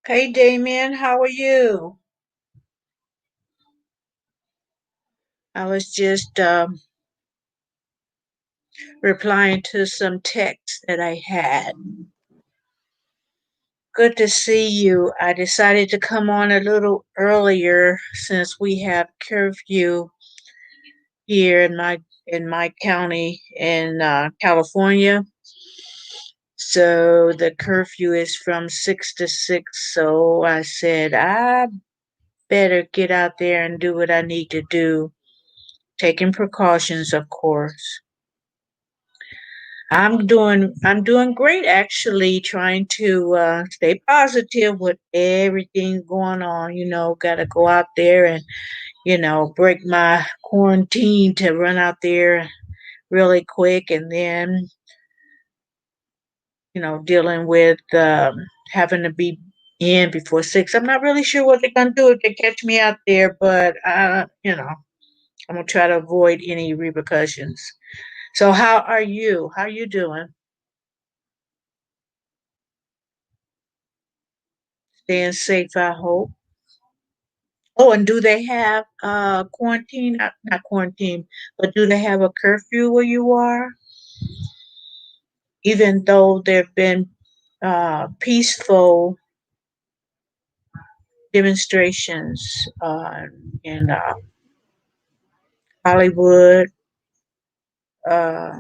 Hey Damien, how are you? I was just replying to some texts that I had. Good to see you. I decided to come on a little earlier since we have curfew here in my county in California. So the curfew is from 6 to 6. So I said I better get out there and do what I need to do, taking precautions, of course. I'm doing great actually, trying to stay positive with everything going on. Gotta go out there and, break my quarantine to run out there really quick and then, dealing with having to be in before 6. I'm not really sure what they're gonna do if they catch me out there, but I'm gonna try to avoid any repercussions. So how are you? How are you doing? Staying safe, I hope. Oh, and do they have quarantine? Not quarantine, but do they have a curfew where you are? Even though there've been peaceful demonstrations in Hollywood, uh,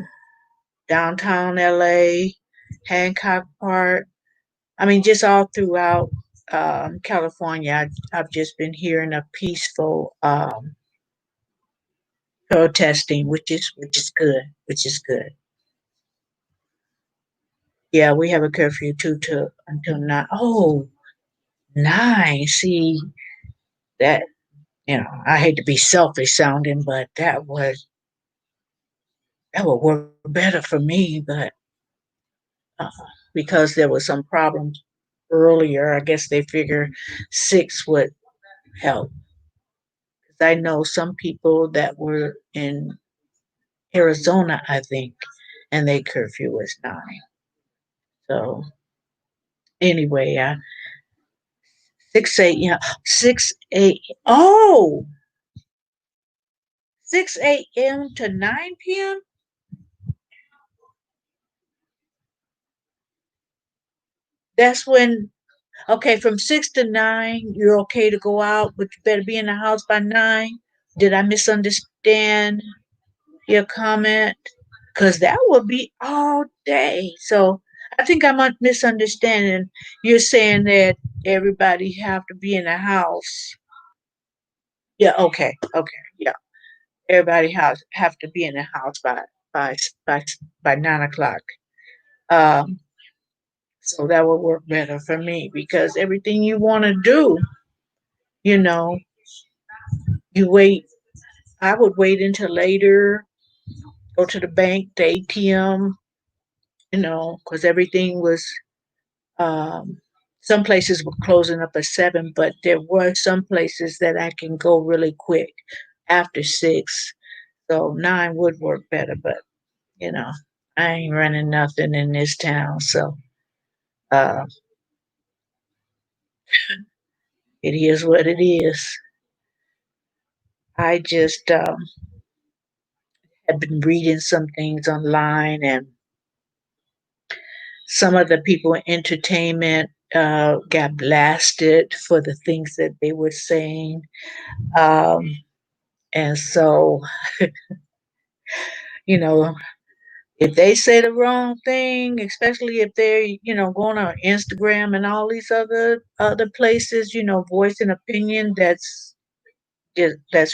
downtown LA, Hancock Park. I mean, just all throughout California. I've just been hearing of peaceful protesting, which is good, which is good. Yeah, we have a curfew too to until 9. Oh, 9. See that, I hate to be selfish sounding, but that would work better for me. But uh, because there was some problems earlier, I guess they figure 6 would help. 'Cause I know some people that were in Arizona, I think, and their curfew was 9. So anyway, 6 a.m. 6 a. Oh, 6 a.m. to 9 p.m. That's when, okay, from 6 to 9, you're okay to go out, but you better be in the house by 9. Did I misunderstand your comment? Because that would be all day. So I think I'm misunderstanding. You're saying that everybody have to be in the house. Yeah, okay, okay, yeah. Everybody has have to be in the house by by by 9 o'clock. Um, so that would work better for me because everything you want to do, you know, you wait. I would wait until later, go to the bank, the ATM, because everything was, um, some places were closing up at 7, but there were some places that I can go really quick after 6. So 9 would work better, but, you know, I ain't running nothing in this town. So uh, it is what it is. I just have been reading some things online, and some of the people in entertainment got blasted for the things that they were saying. Um, and so, you know, if they say the wrong thing, especially if they're, going on Instagram and all these other places, voicing opinion that's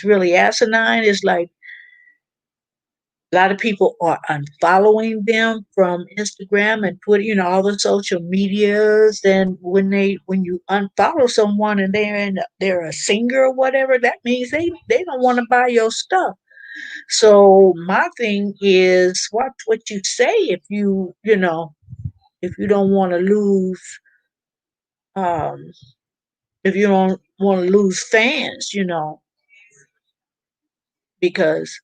really asinine, is like a lot of people are unfollowing them from Instagram and Twitter, all the social medias. And when you unfollow someone and they're a singer or whatever, that means they don't want to buy your stuff. So my thing is, watch what you say if you don't want to lose, um if you don't want to lose fans, because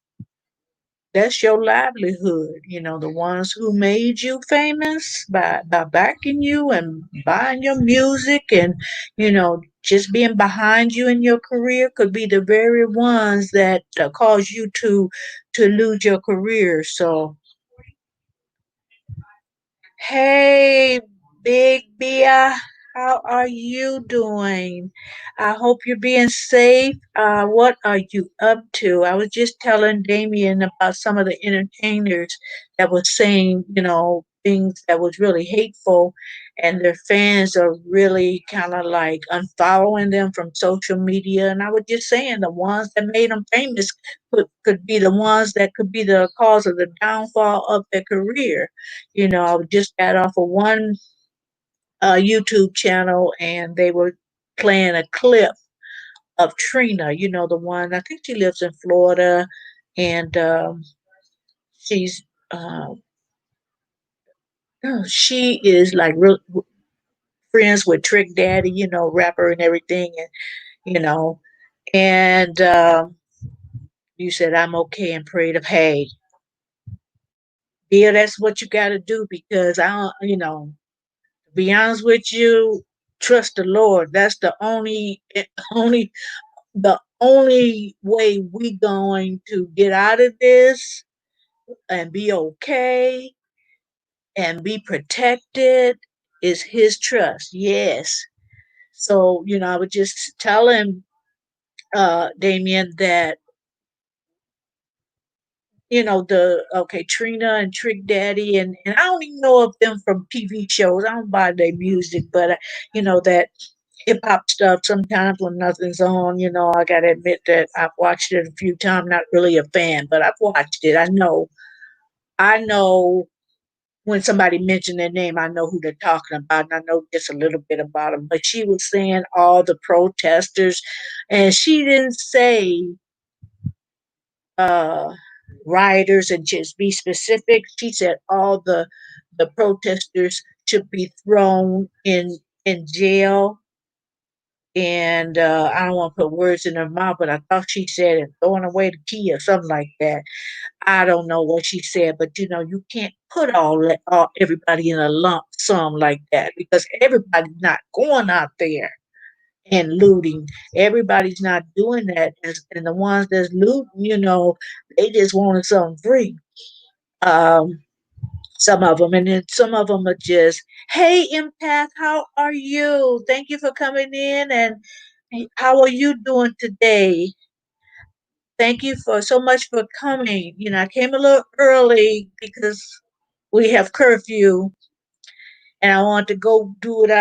That's your livelihood. The ones who made you famous by backing you and buying your music and, just being behind you in your career could be the very ones that cause you to lose your career. So, hey, Big Bia, how are you doing? I hope you're being safe. What are you up to? I was just telling Damien about some of the entertainers that was saying, things that was really hateful, and their fans are really kind of like unfollowing them from social media. And I was just saying the ones that made them famous could be the ones that could be the cause of the downfall of their career. I just got off of one YouTube channel, and they were playing a clip of Trina, the one, I think she lives in Florida, and she's, uh, she is like real friends with Trick Daddy, rapper and everything. You know, and you said, I'm okay and prayed of, hey, yeah, that's what you got to do because I don't, to be honest with you, trust the Lord. That's the only the only way we going to get out of this and be okay and be protected is his trust. Yes. So, I would just tell him, Damien, that, the okay, Trina and Trick Daddy, and I don't even know of them from TV shows. I don't buy their music, but that hip hop stuff sometimes when nothing's on, I gotta admit that I've watched it a few times. Not really a fan, but I've watched it. I know when somebody mentioned their name, I know who they're talking about, and I know just a little bit about them. But she was saying all the protesters, and she didn't say uh, rioters and just be specific. She said all the protesters should be thrown in jail. And I don't want to put words in her mouth, but I thought she said and throwing away the key or something like that. I don't know what she said, but you can't put all everybody in a lump sum like that because everybody's not going out there and looting. Everybody's not doing that, and the ones that's looting, they just wanted something free. Um, some of them, and then some of them are just, "Hey, empath, how are you? Thank you for coming in, and how are you doing today? Thank you for so much for coming. I came a little early because we have curfew, and I want to go do what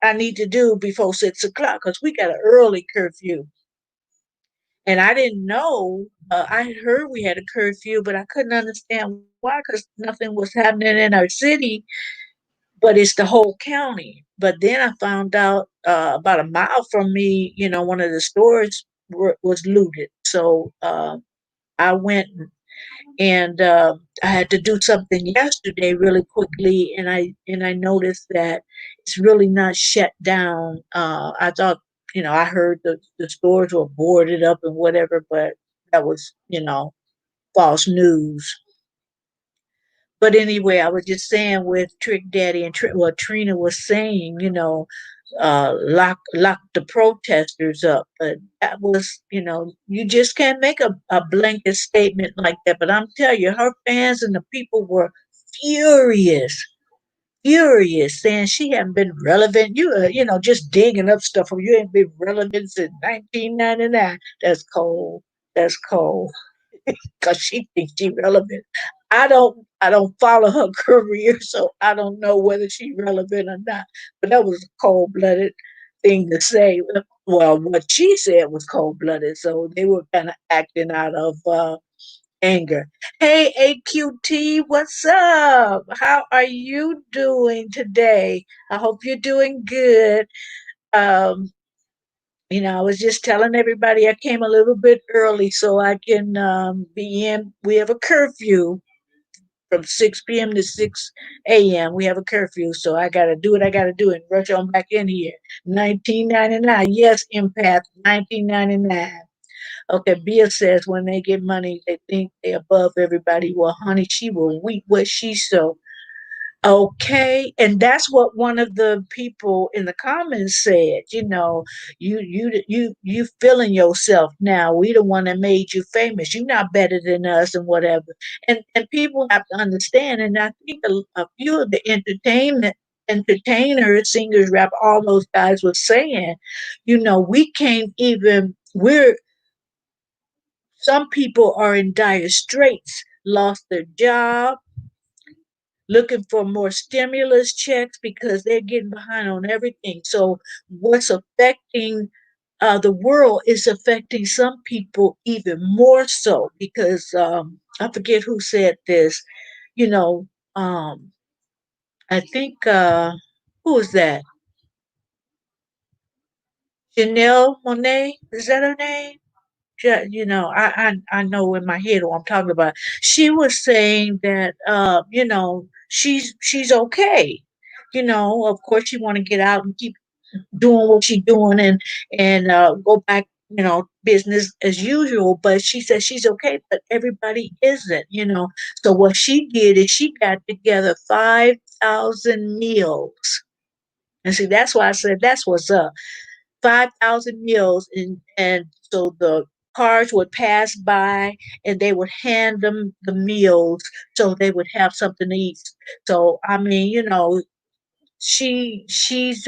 I need to do before 6 o'clock because we got an early curfew. And I didn't know. I had heard we had a curfew, but I couldn't understand why because nothing was happening in our city, but it's the whole county. But then I found out about a mile from me, one of the stores was looted. So I went and I had to do something yesterday really quickly, and I noticed that it's really not shut down. I thought, I heard the stores were boarded up and whatever, but that was, false news. But anyway, I was just saying with Trick Daddy and what Trina was saying, lock the protesters up. But that was, you just can't make a blanket statement like that. But I'm telling you, her fans and the people were furious, furious, saying she hadn't been relevant. Just digging up stuff. You ain't been relevant since 1999. That's cold. That's cold because she thinks she's relevant. I don't follow her career, so I don't know whether she's relevant or not. But that was a cold blooded thing to say. Well, what she said was cold blooded, so they were kind of acting out of anger. Hey, AQT, what's up? How are you doing today? I hope you're doing good. Um, I was just telling everybody I came a little bit early so I can be in. We have a curfew from 6 p.m. to 6 a.m. We have a curfew, so I got to do what I got to do and rush on back in here. 1999. Yes, Empath, 1999. Okay, Bia says when they get money, they think they're above everybody. Well, honey, she will reap what she sow. Okay, and that's what one of the people in the comments said. You feeling yourself now. We the one that made you famous. You're not better than us and whatever. And people have to understand. And I think a few of the entertainers, singers, rap, all those guys were saying, we can't even. We're Some people are in dire straits, lost their job, looking for more stimulus checks because they're getting behind on everything. So, what's affecting the world is affecting some people even more so because I forget who said this. You know, um, I think who was that? Janelle Monet, is that her name? I know in my head what I'm talking about. She was saying that she's okay. Of course she want to get out and keep doing what she's doing and go back, business as usual. But she said she's okay, but everybody isn't. So what she did is she got together 5,000 meals. And see, that's why I said that's what's up. 5,000 meals, and so the cars would pass by and they would hand them the meals so they would have something to eat. So I mean, she's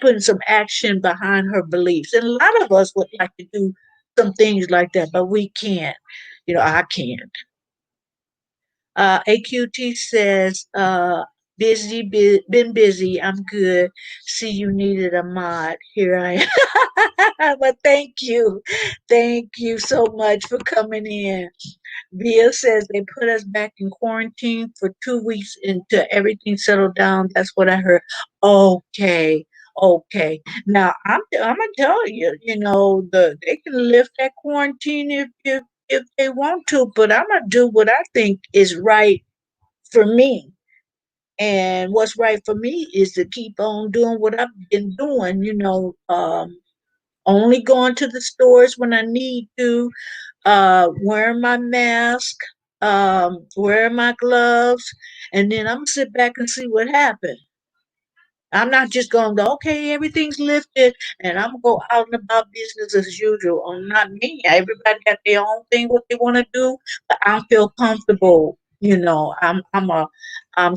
putting some action behind her beliefs, and a lot of us would like to do some things like that, but we can't. I can't. AQT says, been busy. I'm good. See, you needed a mod. Here I am. But thank you. Thank you so much for coming in. Via says they put us back in quarantine for 2 weeks until everything settled down. That's what I heard. Okay. Okay. Now I'm gonna tell you, they can lift that quarantine if they want to, but I'm gonna do what I think is right for me. And what's right for me is to keep on doing what I've been doing, only going to the stores when I need to, wearing my mask, wearing my gloves, and then I'm gonna sit back and see what happens. I'm not just gonna go, okay, everything's lifted, and I'm gonna go out and about business as usual. Not me. Everybody got their own thing what they want to do, but I feel comfortable. I'm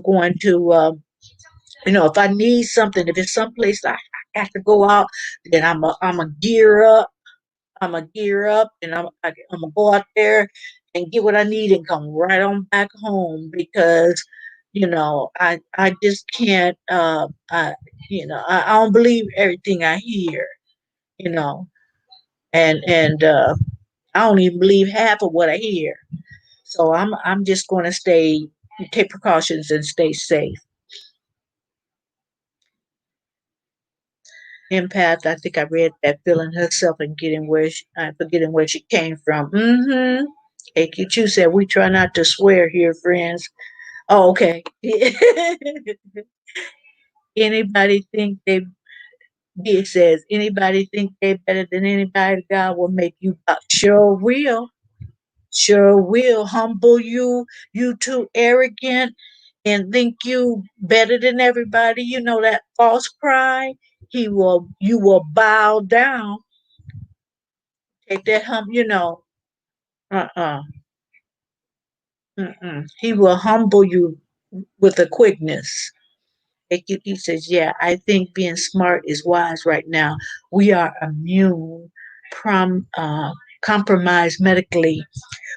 going to, if I need something, if it's someplace I have to go out, then I'm a gear up. I'm gonna gear up, and I'm gonna go out there and get what I need and come right on back home because I just can't I don't believe everything I hear, you know and I don't even believe half of what I hear. So I'm just gonna take precautions and stay safe. Empath, I think I read that, feeling herself and forgetting where she came from. Mm-hmm. AQ2 said we try not to swear here, friends. Oh, okay. Anybody think they It says anybody think they better than anybody, God will make you sure will. Sure will humble you. You too arrogant and think you better than everybody. That false pride. You will bow down. Take that uh-uh. Mm-mm. He will humble you with a quickness. AQT says, yeah, I think being smart is wise right now. We are immune from compromise medically.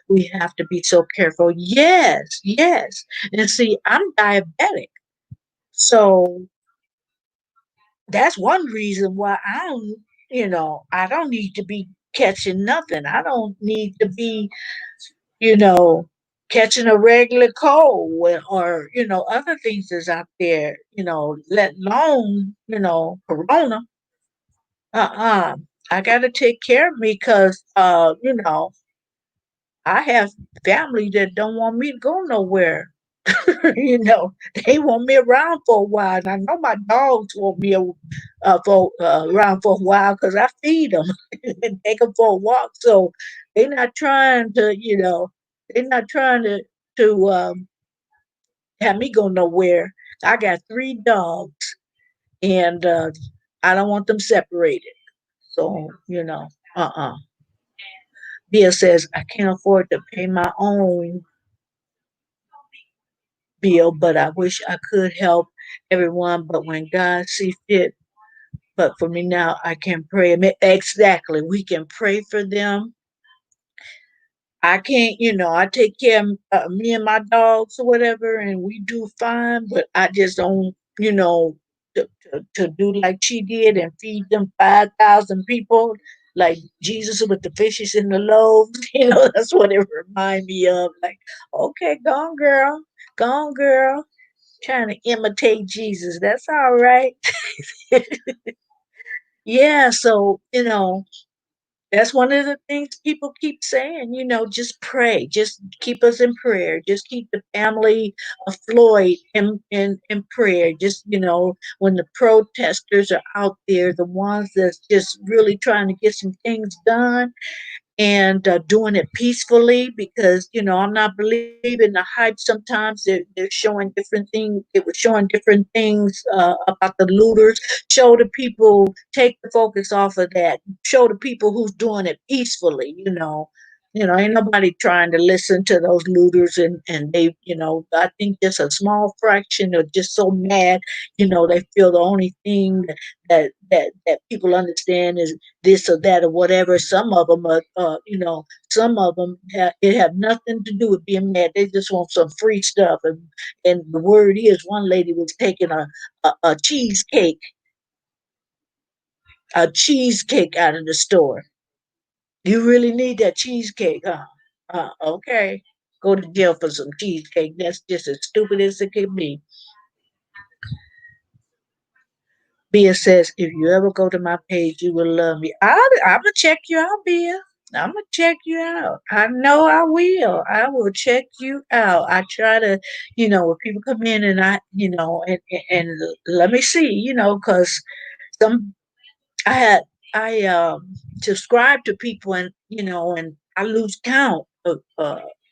We have to be so careful. Yes, yes. And see, I'm diabetic. So that's one reason why I don't need to be catching nothing. I don't need to be, you know, catching a regular cold or other things that's out there, let alone, corona. I got to take care of me because, I have family that don't want me to go nowhere. You know, they want me around for a while. And I know my dogs want me around for a while because I feed them and take them for a walk. So they're not trying to, they're not trying to have me go nowhere. I got three dogs, and I don't want them separated. So, Bill says I can't afford to pay my own bill, but I wish I could help everyone. But when God sees fit, but for me now, I can pray. Exactly, we can pray for them. I can't, I take care of me and my dogs or whatever, and we do fine. But I just don't, to do like she did and feed them 5,000 people, like Jesus with the fishes and the loaves. That's what it remind me of. Like, okay, go on, girl, trying to imitate Jesus. That's all right. Yeah, so that's one of the things people keep saying, just pray, just keep us in prayer, just keep the family of Floyd in prayer. Just, when the protesters are out there, the ones that's just really trying to get some things done, and doing it peacefully, because I'm not believing the hype. Sometimes they're showing different things. It was showing different things about the looters. Show the people, take the focus off of that. Show the people who's doing it peacefully. Ain't nobody trying to listen to those looters, and they, I think just a small fraction are just so mad. They feel the only thing that people understand is this or that or whatever. Some of them are, some of them it have nothing to do with being mad. They just want some free stuff. And the word is, one lady was taking a cheesecake out of the store. You really need that cheesecake, huh? Okay. Go to jail for some cheesecake. That's just as stupid as it can be. Bia says, if you ever go to my page, you will love me. I'm going to check you out, Bia. I'm going to check you out. I know I will. I will check you out. I try to, when people come in and and let me see, because some, I had, I subscribe to people, and, and I lose count of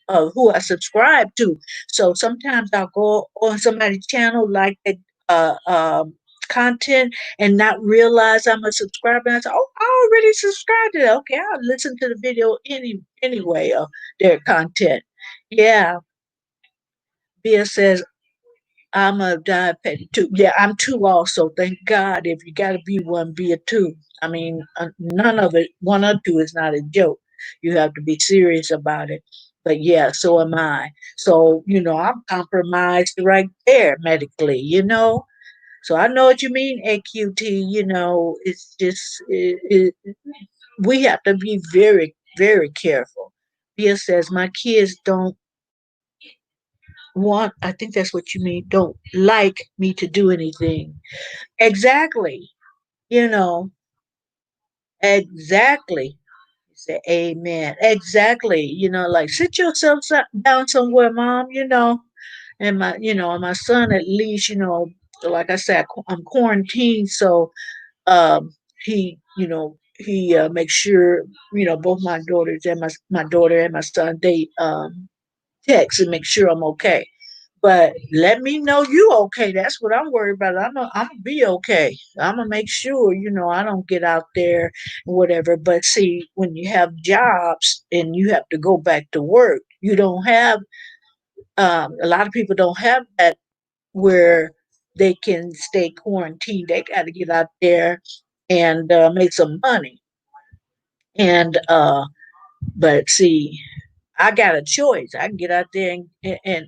who I subscribe to. So sometimes I'll go on somebody's channel, like that, uh, um, content, and not realize I'm a subscriber. And I say, oh, I already subscribed to that. Okay, I'll listen to the video anyway of their content. Yeah. Bia says, I'm a diabetic too. Yeah, I'm two also. Thank God. If you got to be one, be a two. I mean, none of it, one or two is not a joke. You have to be serious about it. But yeah, so am I. So, I'm compromised right there medically. So I know what you mean, AQT. It's just, we have to be very, very careful. Bia says, my kids don't want, I think that's what you mean, don't like me to do anything. Exactly. You know, exactly. Say amen. Exactly. Like, sit yourself down somewhere, mom, and my son, at least, like I said, I'm quarantined. So, he makes sure, both my daughters and my daughter and my son, they, text and make sure I'm okay. But let me know you okay. That's what I'm worried about. I'm gonna be okay. I'm gonna make sure, I don't get out there and whatever. But see, when you have jobs and you have to go back to work, you don't have. A lot of people don't have that, where they can stay quarantined. They got to get out there and make some money. And but see, I got a choice. I can get out there and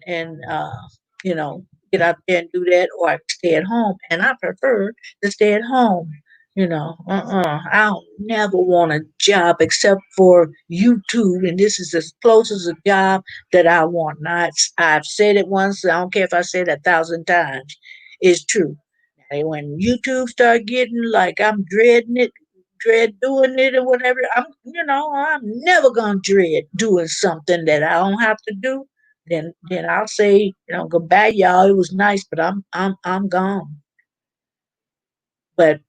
you know get out there and do that, or I can stay at home. And I prefer to stay at home. I don't never want a job except for YouTube, and this is as close as a job that I want. Now, I've said it once. I don't care if I say it 1,000 times. It's true. And when YouTube start getting like I'm dreading it, dread doing it or whatever, I'm never gonna dread doing something that I don't have to do. then I'll say, goodbye, y'all. It was nice, but I'm gone. But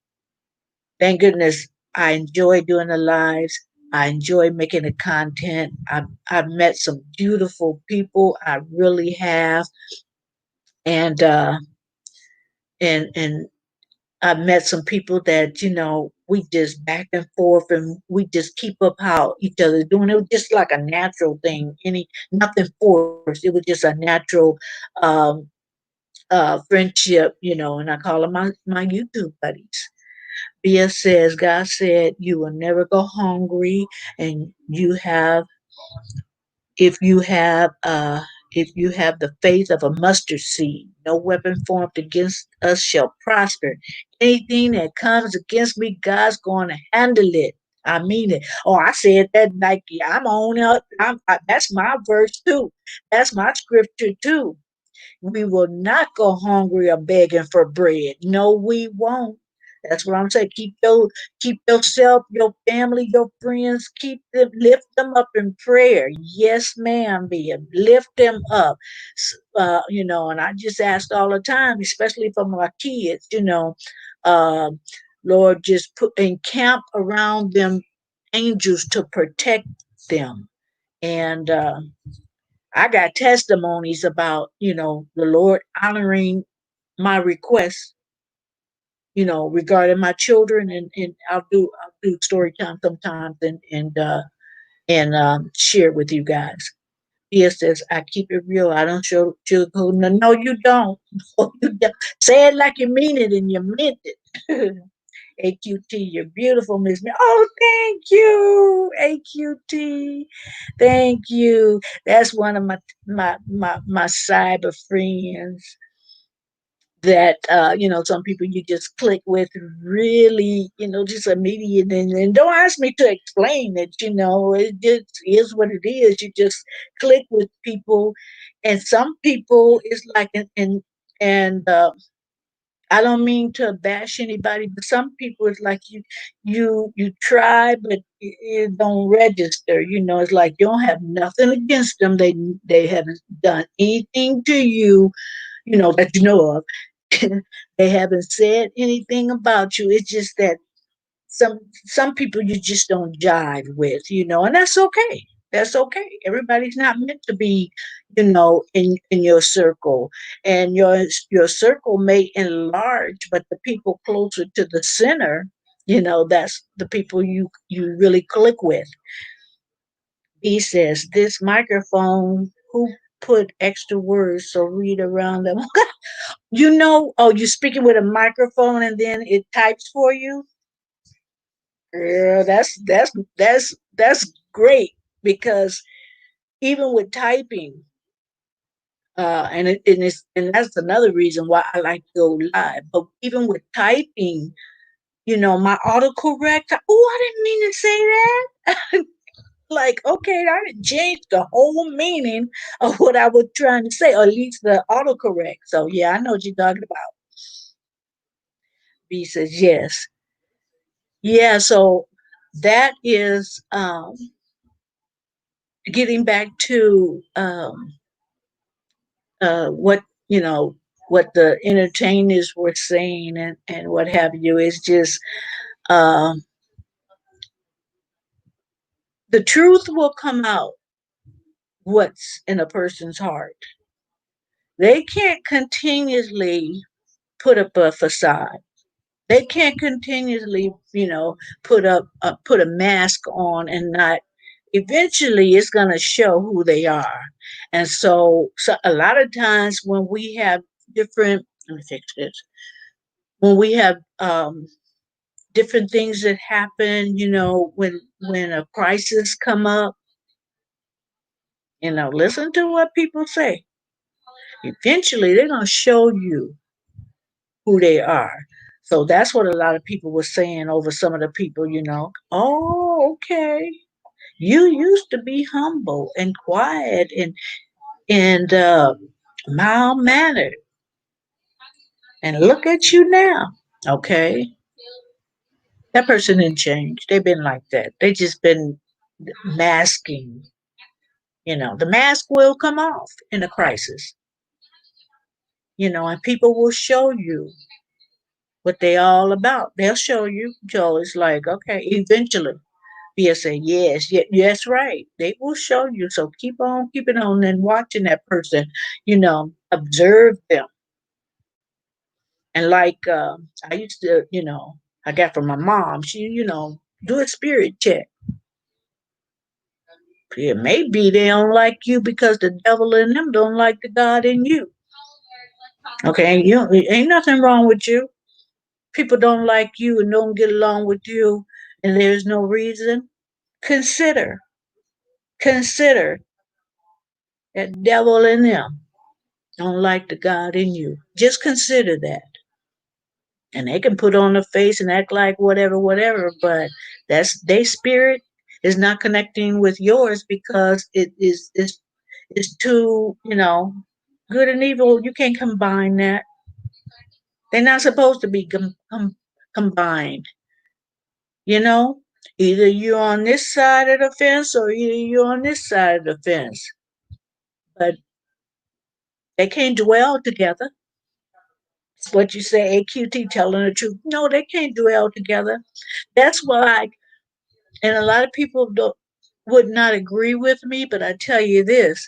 thank goodness I enjoy doing the lives. I enjoy making the content. I've met some beautiful people. I really have, and and I've met some people that we just back and forth, and we just keep up how each other's doing. It was just like a natural thing. Nothing forced. It was just a natural um, friendship, and I call them my YouTube buddies. Bia says, God said you will never go hungry, and if you have the faith of a mustard seed, no weapon formed against us shall prosper. Anything that comes against me, God's going to handle it. I mean it. Oh, I said that like I'm on up. That's my verse too. That's my scripture too. We will not go hungry or begging for bread. No, we won't. That's what I'm saying. Keep yourself, your family, your friends, lift them up in prayer. Yes, ma'am, Bia. Lift them up. And I just ask all the time, especially for my kids, uh, Lord, just encamp around them angels to protect them. And I got testimonies about, the Lord honoring my requests, regarding my children, and I'll do story time sometimes, and share with you guys. He says, I keep it real. I don't sugarcoat. No, you don't. No, you don't. Say it like you mean it, and you meant it. AQT, you're beautiful, Miss Me. Oh, thank you, AQT. Thank you. That's one of my cyber friends that some people you just click with really, just immediate, and don't ask me to explain it. It just is what it is. You just click with people, and some people it's like and I don't mean to bash anybody, but some people it's like you try, but it don't register. It's like you don't have nothing against them. They haven't done anything to you, that you know of. They haven't said anything about you. It's just that some some people you just don't jive with, and that's okay. That's okay. Everybody's not meant to be, in your circle, and your circle may enlarge, but the people closer to the center, that's the people you really click with. He says, "This microphone, who put extra words so read around them?" Oh, you're speaking with a microphone and then it types for you. Girl, that's great, because even with typing, and that's another reason why I like to go live. But even with typing, my autocorrect. Oh, I didn't mean to say that. Like, okay, I didn't change the whole meaning of what I was trying to say, or at least the autocorrect. So yeah, I know what you're talking about. B says yes. Yeah, so that is getting back to what you know what the entertainers were saying, and what have you. Is just um, the truth will come out. What's in a person's heart? They can't continuously put up a facade. They can't continuously, put a mask on and not. Eventually, it's going to show who they are, and so a lot of times when we have different. Let me fix this. When we have different things that happen, when a crisis come up, listen to what people say. Eventually, they're going to show you who they are. So that's what a lot of people were saying over some of the people. Oh, okay. You used to be humble and quiet and mild mannered, and look at you now. Okay, that person didn't change. They've been like that. They just been masking. The mask will come off in a crisis, and people will show you what they all about. They'll show you. So it's like, okay, eventually you'll say, yes, yes, right. They will show you. So keep on keeping on and watching that person, observe them. And like I used to, I got from my mom, she, do a spirit check. Yeah, maybe they don't like you because the devil in them don't like the God in you. Okay, ain't nothing wrong with you. People don't like you and don't get along with you, and there's no reason. Consider, consider that devil in them don't like the God in you. Just consider that. And they can put on a face and act like whatever, whatever, but that's their spirit is not connecting with yours because it's too, good and evil. You can't combine that. They're not supposed to be combined. You know, either you're on this side of the fence or either you're on this side of the fence, but they can't dwell together. It's what you say, AQT telling the truth. No, they can't dwell together. That's why, and a lot of people would not agree with me, but I tell you this: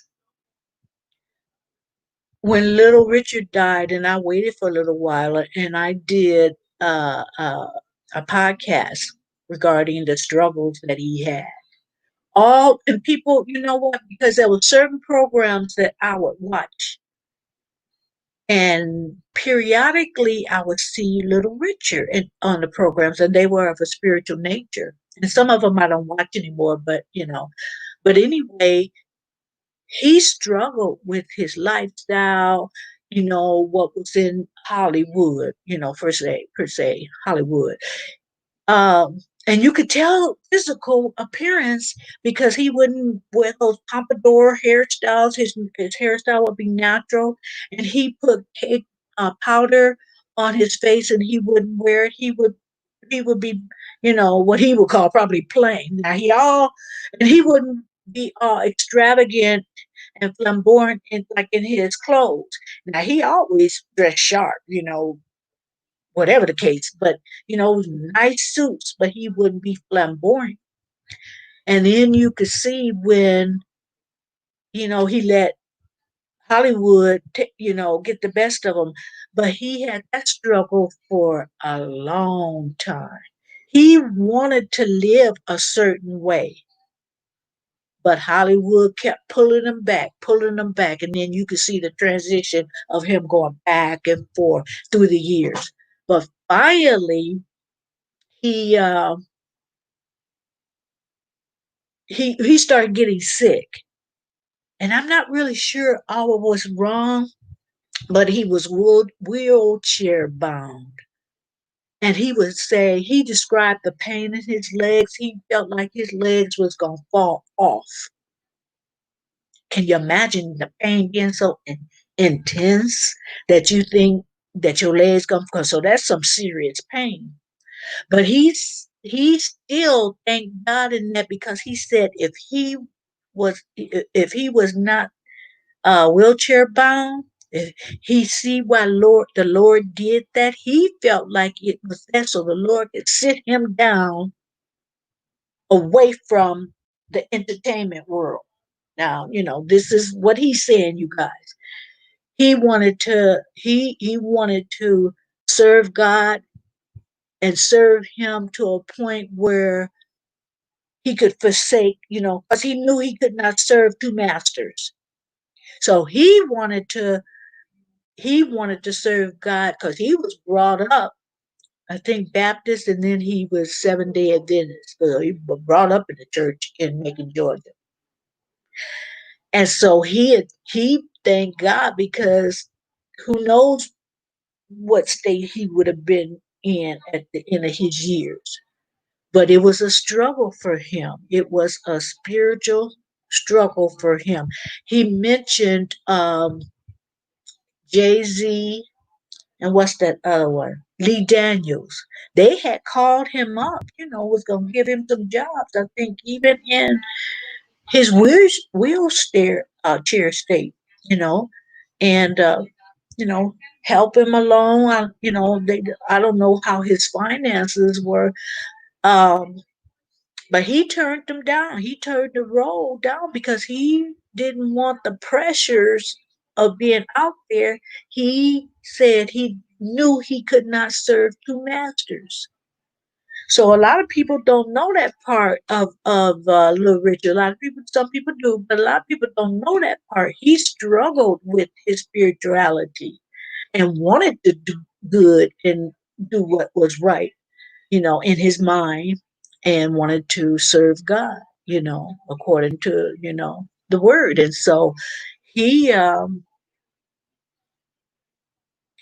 when little Richard died, and I waited for a little while, and I did a podcast regarding the struggles that he had. All and people, you know what? Because there were certain programs that I would watch, and periodically I would see Little Richard on the programs, and they were of a spiritual nature. And some of them I don't watch anymore, but But anyway, he struggled with his lifestyle, what was in Hollywood, per se, Hollywood. And you could tell physical appearance because he wouldn't wear those pompadour hairstyles. His hairstyle would be natural, and he put cake powder on his face, and he wouldn't wear it. He would be, what he would call probably plain. Now and he wouldn't be all extravagant and flamboyant in his clothes. Now he always dressed sharp, whatever the case. But nice suits, but he wouldn't be flamboyant. And then you could see when he let Hollywood, get the best of him. But he had that struggle for a long time. He wanted to live a certain way, but Hollywood kept pulling him back, and then you could see the transition of him going back and forth through the years. But finally, he uh, he started getting sick, and I'm not really sure all was wrong, but he was wheelchair bound. And he would say he described the pain in his legs. He felt like his legs was gonna fall off. Can you imagine the pain being so intense that you think that your legs gonna? So that's some serious pain. But he still thanked God in that because he said if he was not wheelchair bound, if he see why the Lord did that. He felt like it was that so the Lord could sit him down away from the entertainment world. Now, this is what he's saying, you guys. He wanted to serve God and serve him to a point where he could forsake, because he knew he could not serve two masters. So he wanted to serve God because he was brought up, I think, Baptist, and then he was Seventh-day Adventist. So he was brought up in the church in Macon, Georgia. And so he thanked God because who knows what state he would have been in at the end of his years. But it was a struggle for him. It was a spiritual struggle for him. He mentioned Jay Z and what's that other one? Lee Daniels. They had called him up, was going to give him some jobs. I think even his wheelchair chair state, you know, and you know, help him along. I don't know how his finances were, um, but he turned them down. He turned the role down because he didn't want the pressures of being out there. He said he knew he could not serve two masters. So a lot of people don't know that part of Little Richard. A lot of people, some people do, but a lot of people don't know that part. He struggled with his spirituality and wanted to do good and do what was right, in his mind, and wanted to serve God, according to the word. And so he,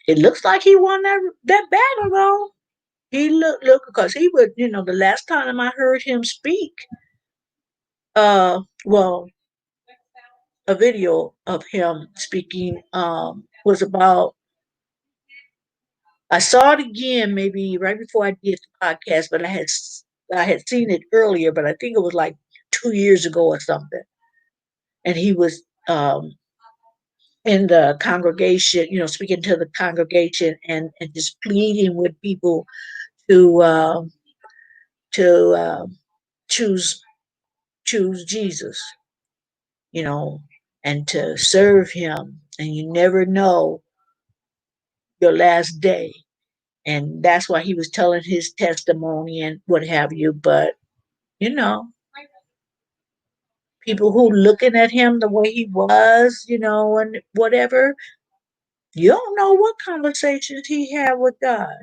it looks like he won that battle though. He look because he would, the last time I heard him speak, well, a video of him speaking was about. I saw it again maybe right before I did the podcast, but I had seen it earlier, but I think it was like 2 years ago or something. And he was in the congregation, speaking to the congregation and just pleading with people to to choose choose Jesus, you know, and to serve Him. And you never know your last day. And that's why he was telling his testimony and what have you. But you know, people who looking at him the way he was, and whatever, you don't know what conversations he had with God.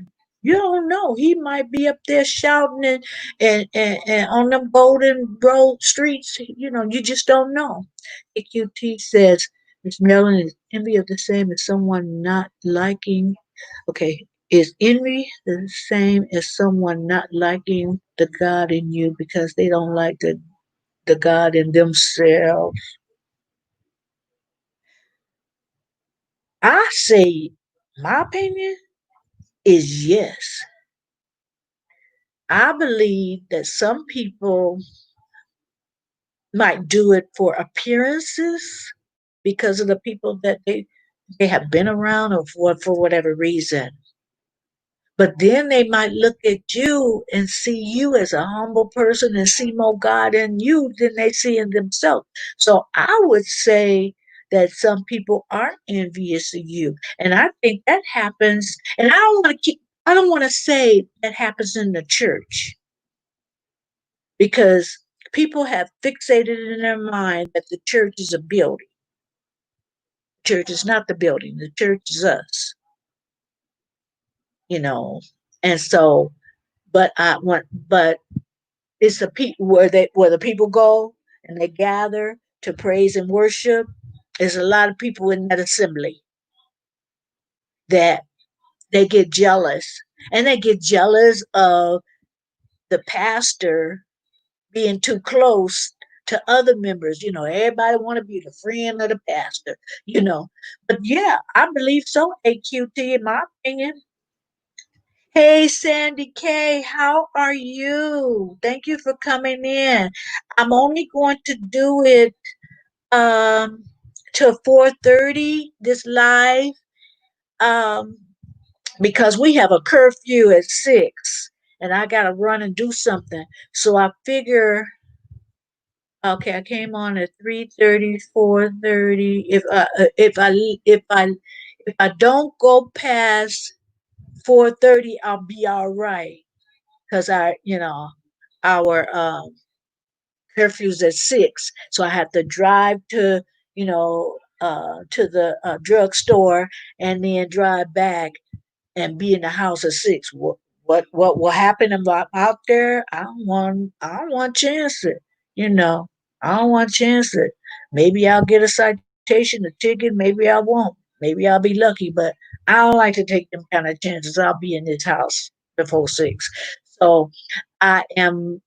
You don't know. He might be up there shouting and on them golden road streets. You just don't know. AQT says, Miss Marilyn, is envy of the same as someone not liking? Okay. Is envy the same as someone not liking the God in you because they don't like the God in themselves? I say, my opinion is yes. I believe that some people might do it for appearances because of the people that they have been around or for whatever reason. But then they might look at you and see you as a humble person and see more God in you than they see in themselves. So I would say that some people are envious of you. And I think that happens, and I don't want to say that happens in the church because people have fixated in their mind that the church is a building. Church is not the building. The church is us, you know. And so, but it's the people where the people go and they gather to praise and worship. There's a lot of people in that assembly that they get jealous, and they get jealous of the pastor being too close to other members. Everybody want to be the friend of the pastor. You know, but yeah, I believe so. AQT, in my opinion. Hey, Sandy K, how are you? Thank you for coming in. I'm only going to do it um till 4:30 this live um because we have a curfew at 6 and I got to run and do something. So I figure, okay, I came on at 3:30, 4:30. If I don't go past 4:30, I'll be all right because our curfew's at 6, so I have to drive to the drugstore and then drive back and be in the house at 6. What will happen if I'm out there? I don't want to chance it. You know, I don't want to chance it. Maybe I'll get a citation, a ticket. Maybe I won't. Maybe I'll be lucky, but I don't like to take them kind of chances. I'll be in this house before 6. So I am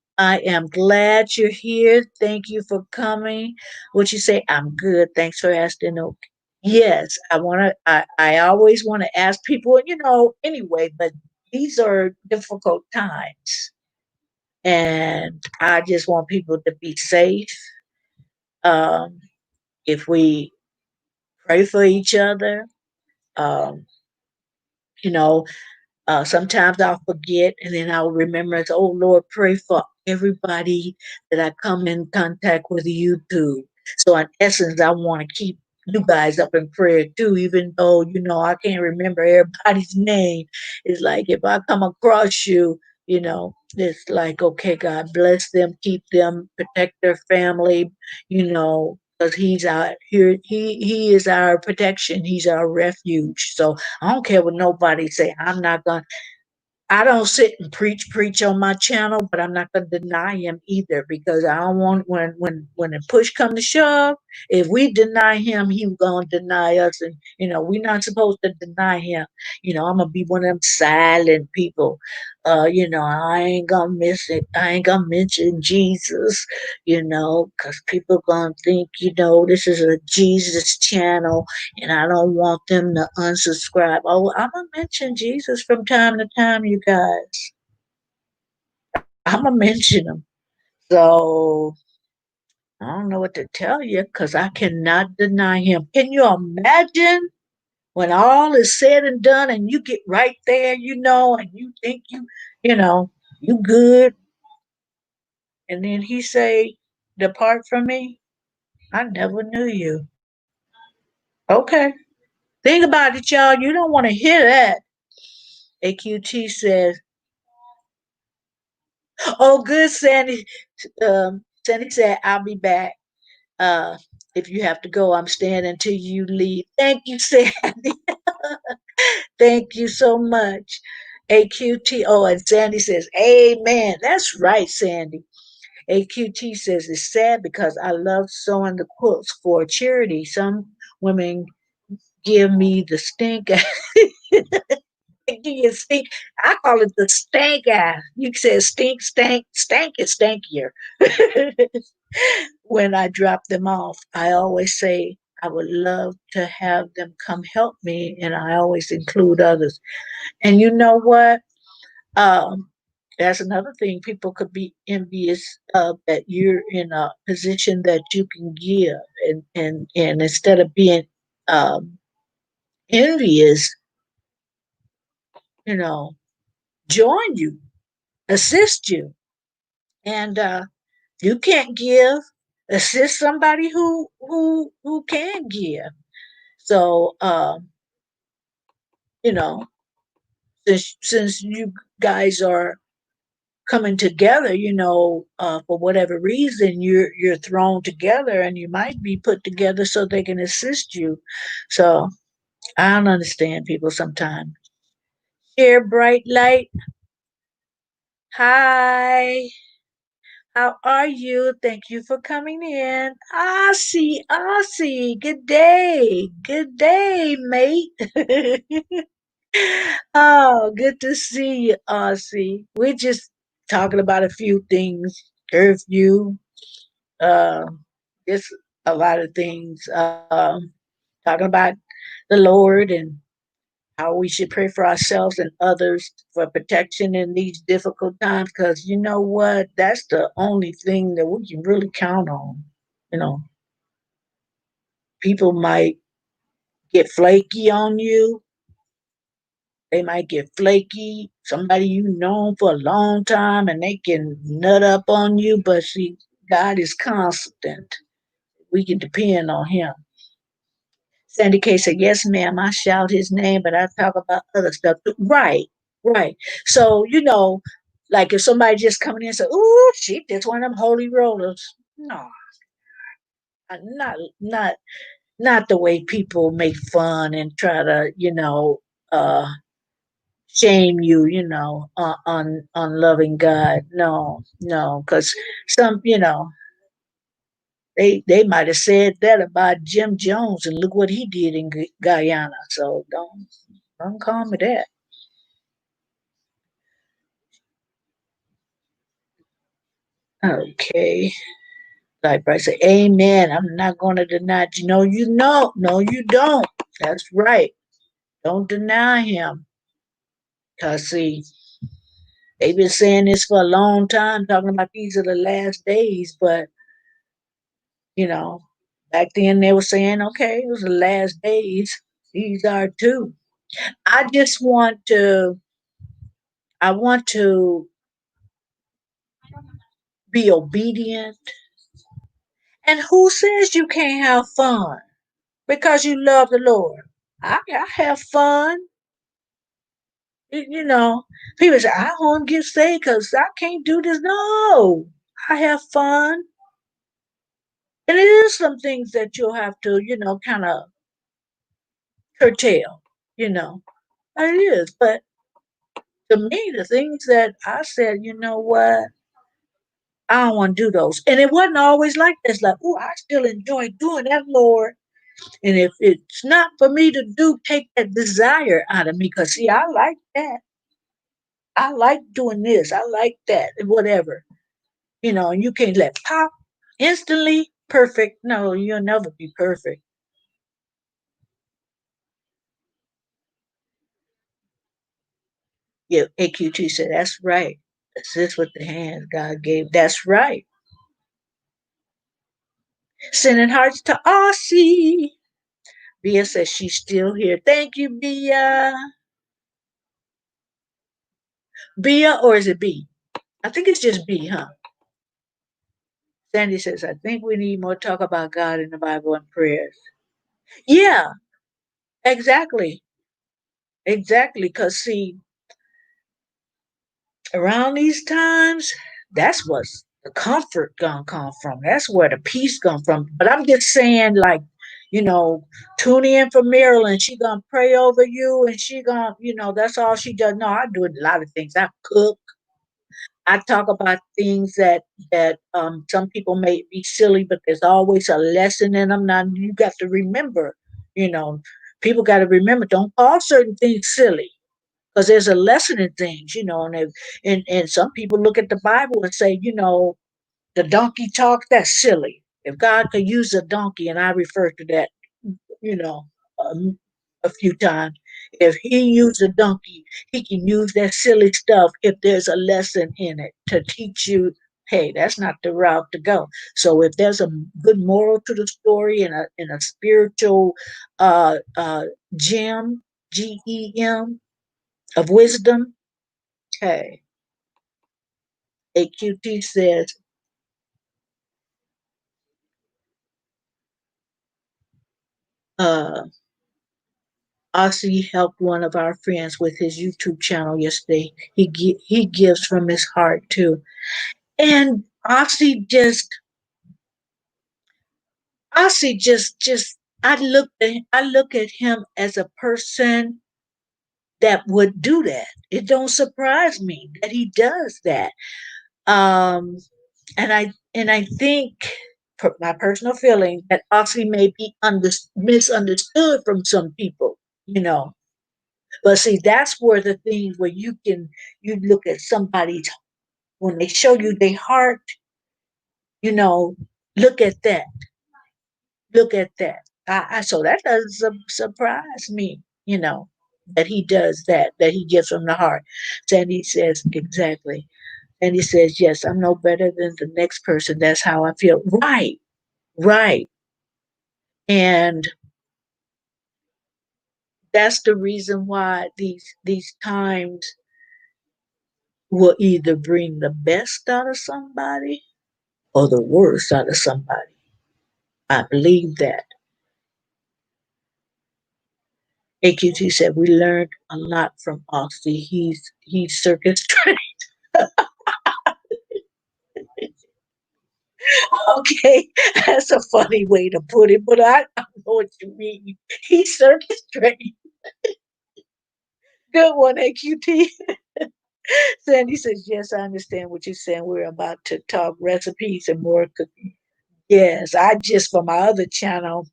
glad you're here. Thank you for coming. What you say? I'm good. Thanks for asking. Okay. Yes, I always want to ask people, anyway, but these are difficult times. And I just want people to be safe Um, if we pray for each other, um, you know, sometimes I'll forget and then I'll remember, as, oh Lord, pray for everybody that I come in contact with YouTube. So, in essence, I want to keep you guys up in prayer too, even though, I can't remember everybody's name. It's like if I come across you, it's like, okay, God bless them, keep them, protect their family, because He's our here. He is our protection. He's our refuge. So I don't care what nobody say. I don't sit and preach on my channel, but I'm not gonna deny him either because I don't want when the push come to shove, if we deny him, he gonna deny us, and we're not supposed to deny him. I'm gonna be one of them silent people. I ain't gonna miss it. I ain't gonna mention Jesus, because people gonna think, this is a Jesus channel and I don't want them to unsubscribe. Oh, I'm gonna mention Jesus from time to time, you guys. I'm gonna mention him. So I don't know what to tell you because I cannot deny him. Can you imagine when all is said and done and you get right there, and you think you know, you good, and then he say, "Depart from me. I never knew you." Okay, think about it, y'all. You don't want to hear that. AQT says, "Oh, good, Sandy." Sandy said, "I'll be back. Uh, if you have to go, I'm staying until you leave." Thank you, Sandy. Thank you so much. AQT. And Sandy says, "Amen." That's right, Sandy. AQT says, "It's sad because I love sewing the quilts for charity. Some women give me the stink." You stink. I call it the stank eye. You said stink, stank, stank is stankier. When I drop them off, I always say I would love to have them come help me, and I always include others. And you know what? Um, that's another thing people could be envious of, that you're in a position that you can give, and instead of being um, envious, you know, join you, assist you, and you can't give, assist somebody who can give. So you know, since you guys are coming together, for whatever reason, you're thrown together, and you might be put together so they can assist you. So I don't understand people sometimes. Here, bright light. Hi. How are you? Thank you for coming in. Aussie, Aussie. Good day. Good day, mate. Oh, good to see you, Aussie. We're just talking about a few things. Curfew, uh, just a lot of things. Talking about the Lord and how we should pray for ourselves and others for protection in these difficult times. Because you know what? That's the only thing that we can really count on. You know, people might get flaky on you. They might get flaky. Somebody you know for a long time and they can nut up on you. But see, God is constant. We can depend on Him. Sandy K said, "Yes, ma'am, I shout his name, but I talk about other stuff." Right, right. So, like if somebody just coming in and say, "Ooh, she just one of them holy rollers." No, not not the way people make fun and try to, shame you, on loving God. No, no, because some, they might have said that about Jim Jones, and look what he did in Guyana. So don't call me that. Okay. Like Bryce said, "Amen. I'm not going to deny you." No, you know. No, you don't. That's right. Don't deny him. Because, see, they've been saying this for a long time, talking about these are the last days. But You know, back then they were saying, okay, it was the last days. These are too. I just want to, I want to be obedient. And who says you can't have fun because you love the Lord? I have fun. You know, people say, I want to get saved because I can't do this. No, I have fun. And it is some things that you'll have to, kind of curtail, you know. It is. But to me, the things that I said, you know what? I don't want to do those. And it wasn't always like this. Like, oh, I still enjoy doing that, Lord. And if it's not for me to do, take that desire out of me. Because, see, I like that. I like doing this. I like that, and whatever. And you can't let pop instantly perfect. No, you'll never be perfect. Yeah, AQT said, that's right. Assist with the hands God gave. That's right. Sending hearts to Aussie. Bia says she's still here. Thank you, Bia. Bia, or is it B? I think it's just B, huh? Sandy says, I think we need more talk about God in the Bible and prayers. Yeah, exactly. Exactly. Because, see, around these times, that's what's the comfort gonna come from. That's where the peace come from. But I'm just saying, like, you know, tune in for Marilyn. She gonna pray over you, and she gonna, that's all she does. No, I do a lot of things. I cook. I talk about things that some people may be silly, but there's always a lesson in them. Now you got to remember, you know, people got to remember. Don't call certain things silly because there's a lesson in things, and some people look at the Bible and say, the donkey talk, that's silly. If God could use a donkey, and I refer to that, you know, um, a few times, if He used a donkey, He can use that silly stuff if there's a lesson in it to teach you. Hey, that's not the route to go. So if there's a good moral to the story and a spiritual uh, uh, gem, GEM of wisdom, hey, AQT says, uh, Ossie helped one of our friends with his YouTube channel yesterday. He gives from his heart too, and Ossie just I look at him as a person that would do that. It don't surprise me that he does that. Um, and I think my personal feeling that Ossie may be misunderstood from some people, you know. But see, that's where the things where you look at somebody's when they show you their heart, you know, look at that, look at that. So that doesn't surprise me, that he does that he gives from the heart. Sandy says exactly, and he says, yes, I'm no better than the next person. That's how I feel. Right, right, and that's the reason why these times will either bring the best out of somebody or the worst out of somebody. I believe that. AQT said we learned a lot from Oxy. He's circus trained. Okay, that's a funny way to put it, but I know what you mean. He's circus trained. Good one, AQT. Sandy says, yes, I understand what you're saying. We're about to talk recipes and more cooking. Yes, I just for my other channel,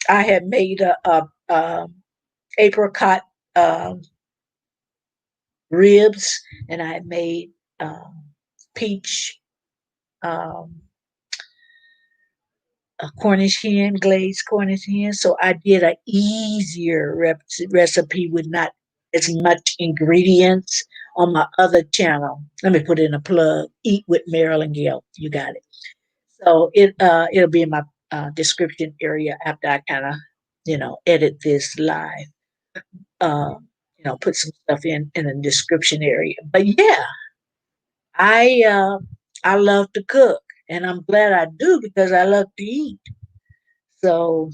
I had made a apricot um, ribs, and I had made peach um, a Cornish hen, glazed Cornish hen. So I did an easier recipe with not as much ingredients on my other channel. Let me put in a plug. Eat with Marilyn Gail. You got it. So it'll be in my description area after I kind of edit this live. Uh, put some stuff in the description area. But yeah, I uh, I love to cook, and I'm glad I do because I love to eat. So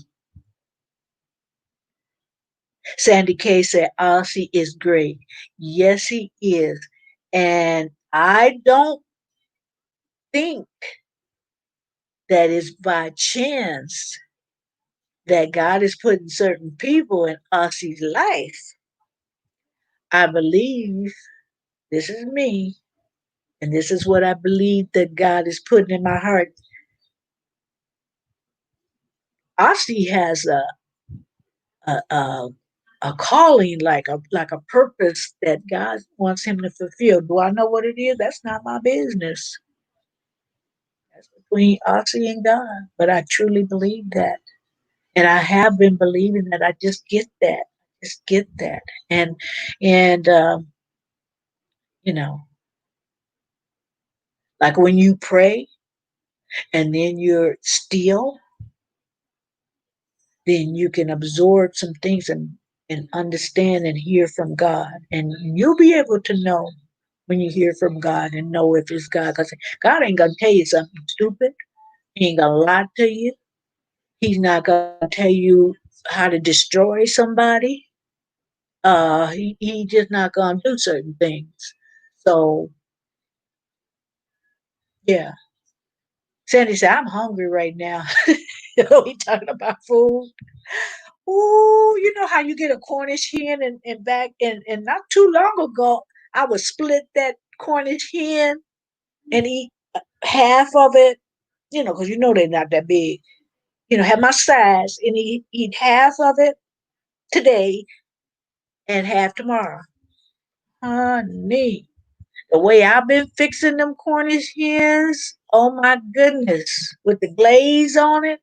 Sandy K said, Ozzy is great. Yes, he is. And I don't think that it's by chance that God is putting certain people in Ozzy's life. I believe this is me, and this is what I believe that God is putting in my heart. Ozzy has a, a a calling, like a purpose that God wants him to fulfill. Do I know what it is? That's not my business. That's between Ozzy and God. But I truly believe that. And I have been believing that. I just get that. Just get that. And you know, like when you pray and then you're still, then you can absorb some things and understand and hear from God. And you'll be able to know when you hear from God and know if it's God. Because God ain't going to tell you something stupid. He ain't going to lie to you. He's not going to tell you how to destroy somebody. He just not going to do certain things. So, yeah. Sandy said, I'm hungry right now. We talking about food. Ooh, you know how you get a Cornish hen and back and not too long ago, I would split that Cornish hen and eat half of it, because they're not that big. Have my size and eat half of it today and half tomorrow. Honey, the way I've been fixing them Cornish hens, oh my goodness, with the glaze on it,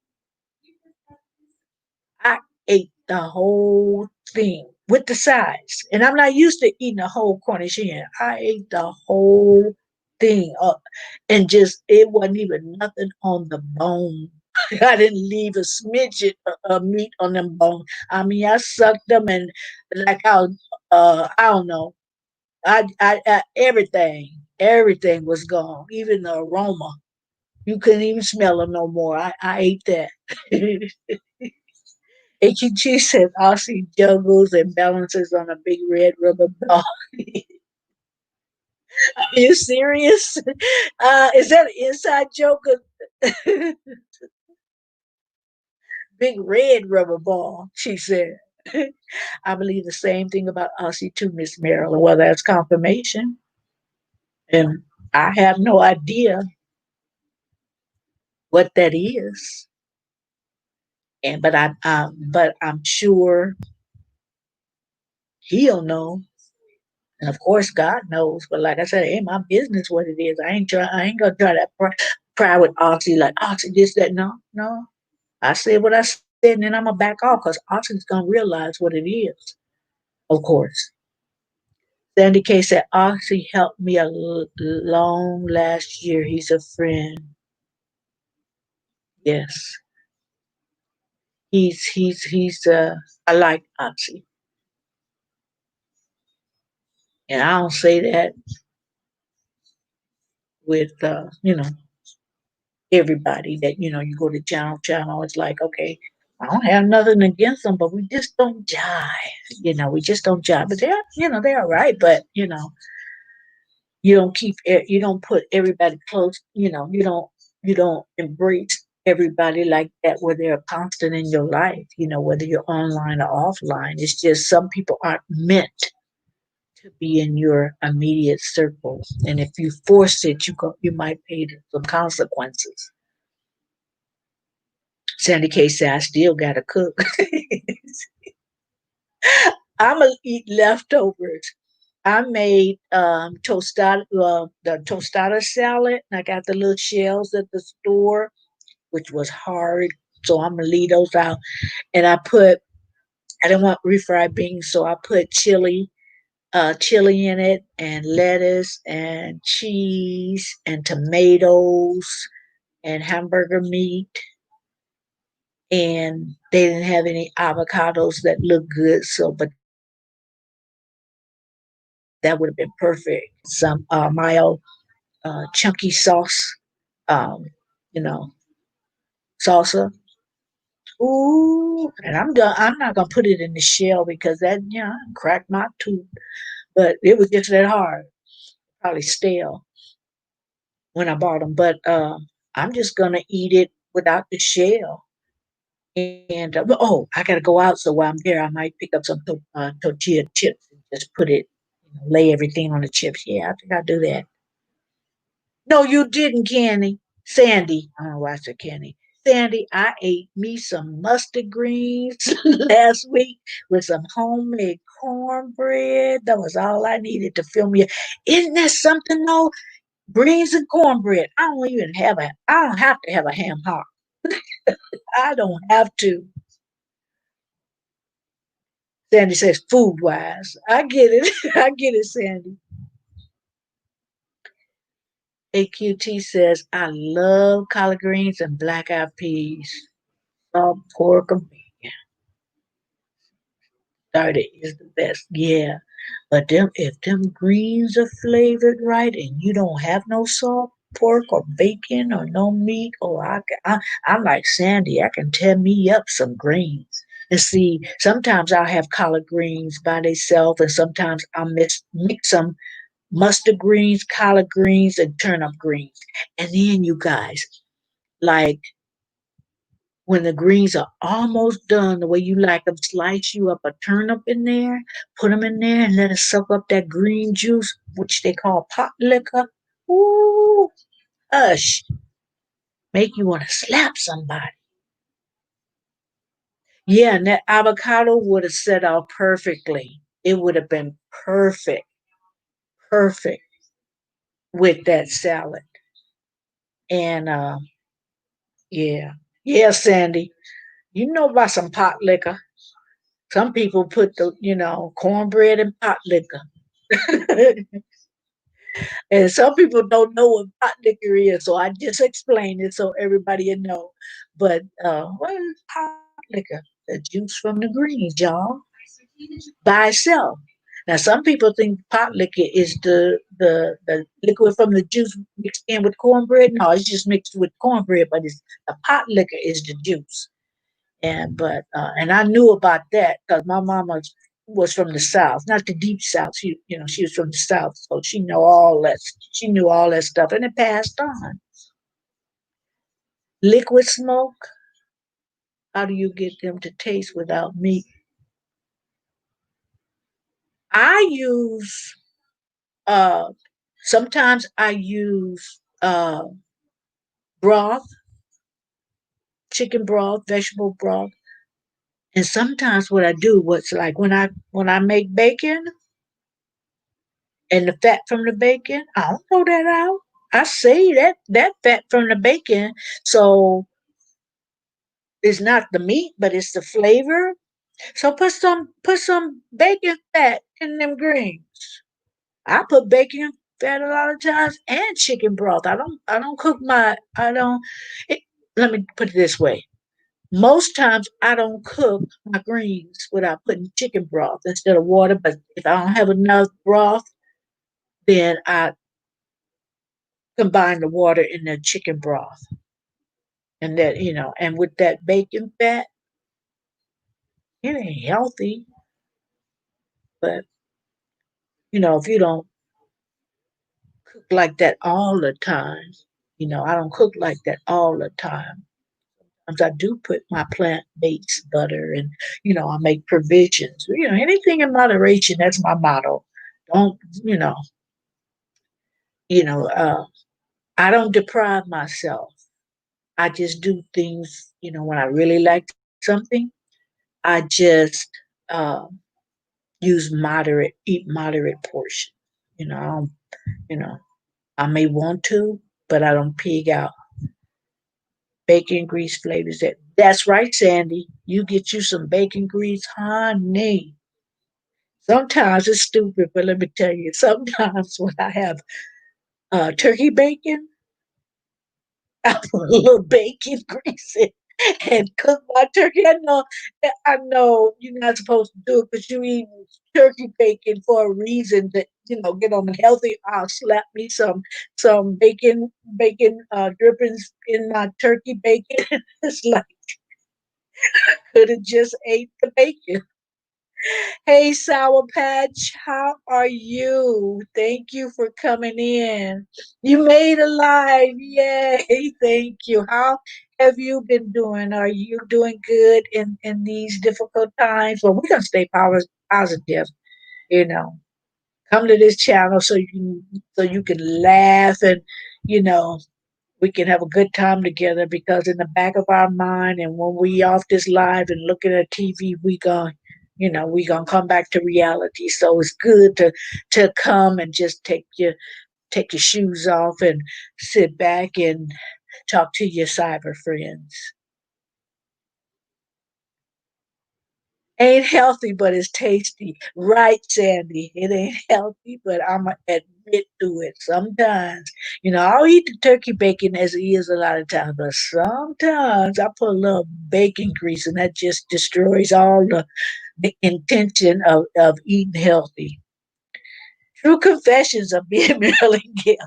I ate the whole thing with the sides. And I'm not used to eating a whole Cornish hen. I ate the whole thing up and just, it wasn't even nothing on the bone. I didn't leave a smidget of meat on them bones. I mean, I sucked them and like I don't know. I everything was gone, even the aroma. You couldn't even smell them no more. I ate that. HEG says Aussie juggles and balances on a big red rubber ball. Are you serious? Is that an inside joke? Big red rubber ball, she said. I believe the same thing about Aussie too, Miss Marilyn. Well, that's confirmation. And I have no idea what that is. But I'm sure he'll know. And of course, God knows. But like I said, it ain't my business what it is. I ain't gonna try to pry with Oxy like Oxy this that. No, no. I said what I said, and then I'm gonna back off because Oxy's gonna realize what it is. Of course. Sandy K said Oxy helped me long last year. He's a friend. Yes, he's. I like Oxy, and I don't say that with everybody that you go to channel. It's like, okay, I don't have nothing against them, but we just don't jive. We just don't jive. But they're all right. But you don't put everybody close. You don't embrace everybody like that where they're constant in your life. Whether you're online or offline. It's just some people aren't meant to be in your immediate circle, and if you force it, you might pay some consequences. Sandy K said, I still gotta cook. I'm gonna eat leftovers. I made the tostada salad. And I got the little shells at the store, which was hard. So I'm gonna leave those out. And I didn't want refried beans, so I put chili in it, and lettuce, and cheese, and tomatoes, and hamburger meat, and they didn't have any avocados that looked good. So, but that would have been perfect. Some mild, chunky sauce, um, you know, salsa. Ooh, and I'm done. I'm not gonna put it in the shell because that, cracked my tooth. But it was just that hard. Probably stale when I bought them. But I'm just gonna eat it without the shell. And oh, I gotta go out. So while I'm there, I might pick up some tortilla chips and just put it, lay everything on the chips. Yeah, I think I'll do that. No, you didn't, Kenny. Sandy. I don't know why I said Kenny. Sandy, I ate me some mustard greens last week with some homemade cornbread. That was all I needed to fill me up. Isn't that something though? Greens and cornbread. I don't have to have a ham hock. I don't have to. Sandy says food wise. I get it. I get it, Sandy. AQT says, I love collard greens and black eyed peas. Salt, pork, and bacon. Starter is the best. Yeah. But if them greens are flavored right and you don't have no salt, pork, or bacon, or no meat, oh, I'm like Sandy. I can tear me up some greens. And see, sometimes I'll have collard greens by themselves, and sometimes I'll mix them mustard greens, collard greens, and turnip greens. And then you guys, like when the greens are almost done, the way you like them, slice you up a turnip in there, put them in there, and let it soak up that green juice, which they call pot liquor. Ooh, hush, make you want to slap somebody. Yeah, and that avocado would have set out perfectly. It would have been perfect, perfect with that salad. And yeah, yeah, Sandy, you know about some pot liquor. Some people put the, cornbread in pot liquor. And some people don't know what pot liquor is, so I just explained it so everybody will know. But what is pot liquor? The juice from the greens, y'all, by itself. Now, some people think pot liquor is the liquid from the juice mixed in with cornbread. No, it's just mixed with cornbread, but it's the pot liquor is the juice. And I knew about that because my mama was from the South, not the deep South. She was from the South, so she know all that. She knew all that stuff, and it passed on. Liquid smoke. How do you get them to taste without meat? I use. Uh, Sometimes I use broth, chicken broth, vegetable broth, and sometimes what I do, what's like when I make bacon, and the fat from the bacon, I don't throw that out. I say that fat from the bacon, so it's not the meat, but it's the flavor. So put some bacon fat in them greens. I put bacon fat a lot of times and chicken broth. I don't cook my I don't. It, Let me put it this way. Most times I don't cook my greens without putting chicken broth instead of water. But if I don't have enough broth, then I combine the water in the chicken broth, and with that bacon fat, it ain't healthy, but if you don't cook like that all the time, I don't cook like that all the time. Sometimes I do put my plant-based butter, and I make provisions. Anything in moderation. That's my motto. Don't you know I don't deprive myself. I just do things. When I really like something, I just uh, eat moderate portion. You know, I don't, you know, I may want to, but I don't pig out. Bacon grease flavors that. That's right, Sandy. You get you some bacon grease, honey. Sometimes it's stupid, but let me tell you, sometimes when I have turkey bacon, I put a little bacon grease in and cook my turkey. I know you're not supposed to do it because you eat turkey bacon for a reason to, get on the healthy. I'll slap me some bacon drippings in my turkey bacon. It's like could have just ate the bacon. Hey, Sour Patch, how are you? Thank you for coming in. You made it live. Yay. Thank you. How have you been doing? Are you doing good in these difficult times? Well, we're going to stay positive, you know. Come to this channel so you can laugh and, you know, we can have a good time together because in the back of our mind and when we off this live and looking at TV, we gonna come back to reality. So it's good to come and just take your shoes off and sit back and talk to your cyber friends. Ain't healthy, but it's tasty. Right, Sandy? It ain't healthy, but I'm going to admit to it sometimes. I'll eat the turkey bacon as it is a lot of times, but sometimes I put a little bacon grease and that just destroys all the intention of eating healthy. True confessions of being Marilyn Gill.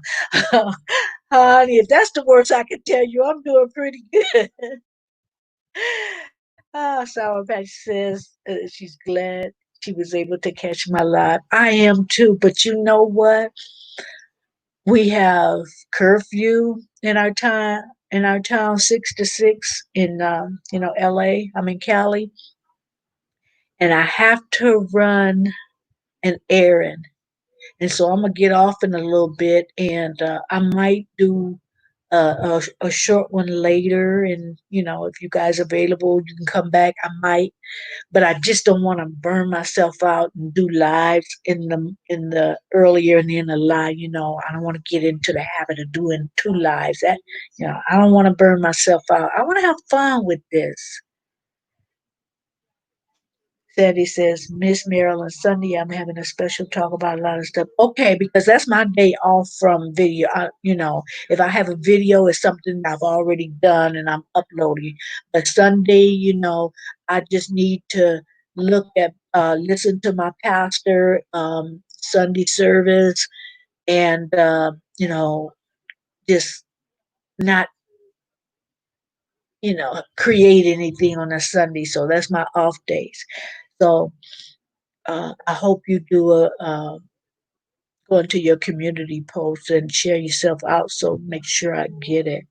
Honey, if that's the worst I can tell you, I'm doing pretty good. Sour Patch says she's glad she was able to catch my live. I am too, but you know what? We have curfew in our town 6 to 6 in LA. I'm in Cali, and I have to run an errand, and so I'm gonna get off in a little bit, and I might do a short one later. And if you guys are available, you can come back. I might, but I just don't want to burn myself out and do lives in the earlier and in the live. I don't want to get into the habit of doing two lives. I don't want to burn myself out. I want to have fun with this. Sandy says, Miss Marilyn, Sunday I'm having a special talk about a lot of stuff. Okay, because that's my day off from video. If I have a video, it's something I've already done and I'm uploading. But Sunday, I just need to listen to my pastor, Sunday service, and, just not, create anything on a Sunday. So that's my off days. So I hope you do go into your community post and share yourself out. So make sure I get it.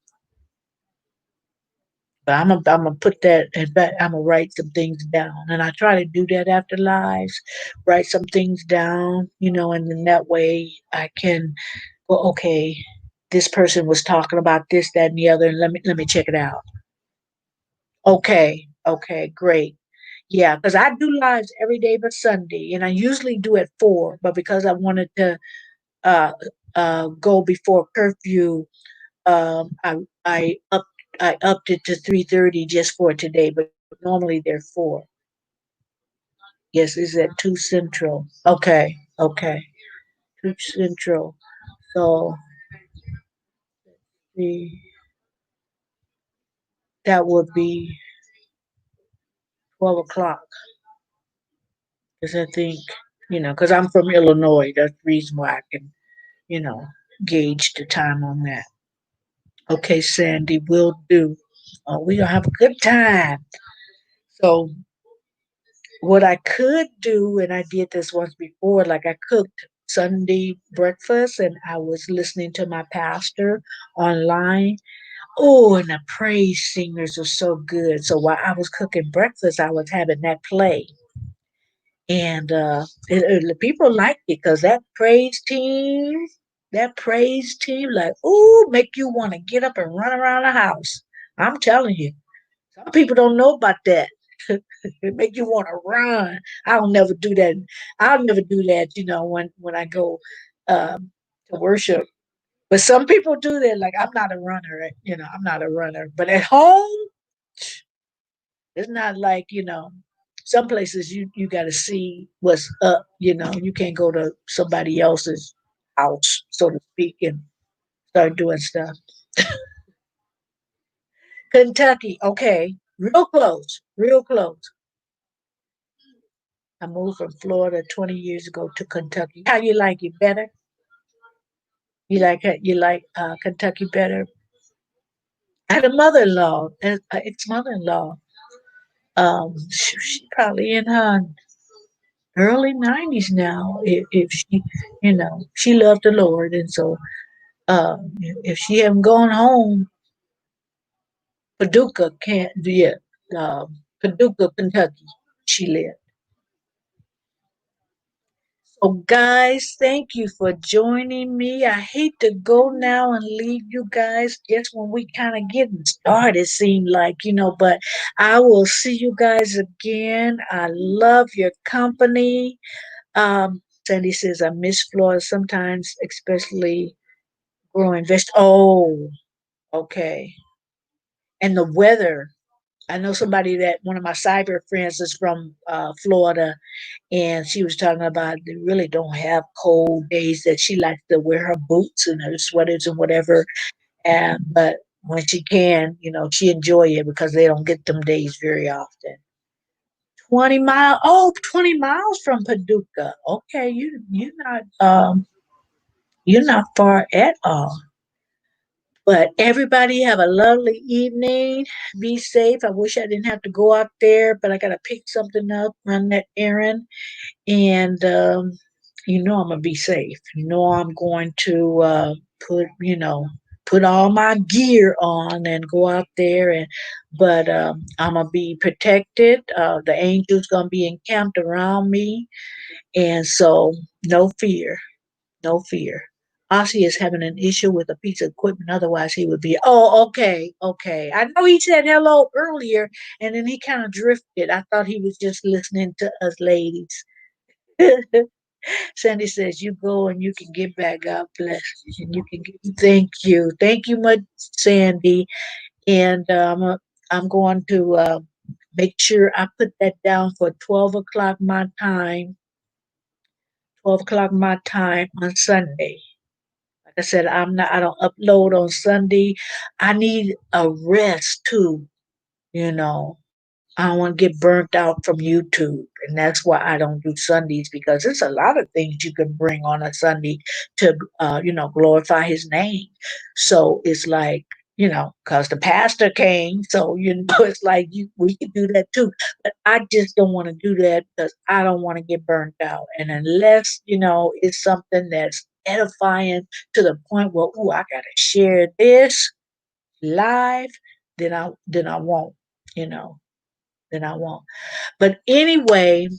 But I'm gonna put that. In fact, I'm gonna write some things down, and I try to do that after lives. Write some things down, and then that way I can go. Okay, this person was talking about this, that, and the other, and let me check it out. Okay, okay, great. Yeah, because I do lives every day but Sunday, and I usually do at 4. But because I wanted to uh, go before curfew, I I upped it to 3:30 just for today, but normally they're 4. Yes, is at 2 Central. Okay, okay, 2 Central. So the that would be 12 o'clock. Because I think because I'm from Illinois. That's the reason why I can you know gauge the time on that. Okay, Sandy, will do. We gonna have a good time. So what I could do, and I did this once before, like I cooked Sunday breakfast and I was listening to my pastor online. Oh, and the praise singers are so good. So while I was cooking breakfast, I was having that play. And the people liked it because that praise team, like, ooh, make you want to get up and run around the house. I'm telling you. Some people don't know about that. It make you want to run. I'll never do that. I'll never do that. When I go to worship. But some people do that. Like I'm not a runner. I'm not a runner. But at home, it's not like Some places you got to see what's up. You can't go to somebody else's house, so to speak, and start doing stuff. Kentucky. Okay. Real close. Real close. I moved from Florida 20 years ago to Kentucky. How you like it better? You like Kentucky better? I had a mother-in-law, ex-mother-in-law. She probably in her early 90s now. If she, she loved the Lord, and so if she hadn't gone home, Paducah can't. Yeah, Paducah, Kentucky. She lived. So, guys, thank you for joining me. I hate to go now and leave you guys just when we kind of getting started, seem like, but I will see you guys again. I love your company. Sandy says, I miss Florida sometimes, especially growing vegetables. Oh, okay. And the weather. I know somebody that one of my cyber friends is from Florida, and she was talking about they really don't have cold days that she likes to wear her boots and her sweaters and whatever. And but when she can, she enjoy it because they don't get them days very often. 20 miles. Oh, 20 miles from Paducah. Okay, you're not far at all. But everybody have a lovely evening. Be safe. I wish I didn't have to go out there, but I gotta pick something up, run that errand. And I'm gonna be safe. I'm going to put put all my gear on and go out there, and but I'm gonna be protected. The angels gonna be encamped around me, and so no fear, no fear. Ossie is having an issue with a piece of equipment. Otherwise, he would be. Oh, okay, okay. I know he said hello earlier, and then he kind of drifted. I thought he was just listening to us ladies. Sandy says, "You go and you can get back. God bless you. And you can get, thank you much, Sandy." And I'm going to make sure I put that down for 12 o'clock my time. 12 o'clock my time on Sunday. Like I said, I don't upload on Sunday. I need a rest too. You know. I don't want to get burnt out from YouTube. And that's why I don't do Sundays because there's a lot of things you can bring on a Sunday to, glorify his name. So it's like, because the pastor came. So, it's like we could do that too. But I just don't want to do that because I don't want to get burnt out. And unless, it's something that's edifying to the point where, oh, I got to share this live, then I won't, you know then I won't. But anyway,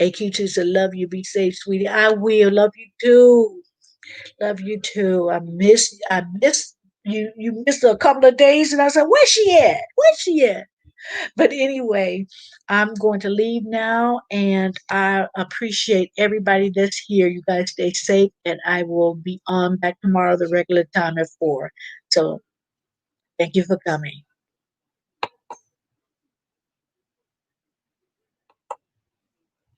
AQ2 said, love you. Be safe, sweetie. I will. Love you too. Love you too. I miss you. You missed a couple of days, and I said, where's she at? Where's she at? But anyway, I'm going to leave now, and I appreciate everybody that's here. You guys stay safe, and I will be on back tomorrow, the regular time at 4. So thank you for coming.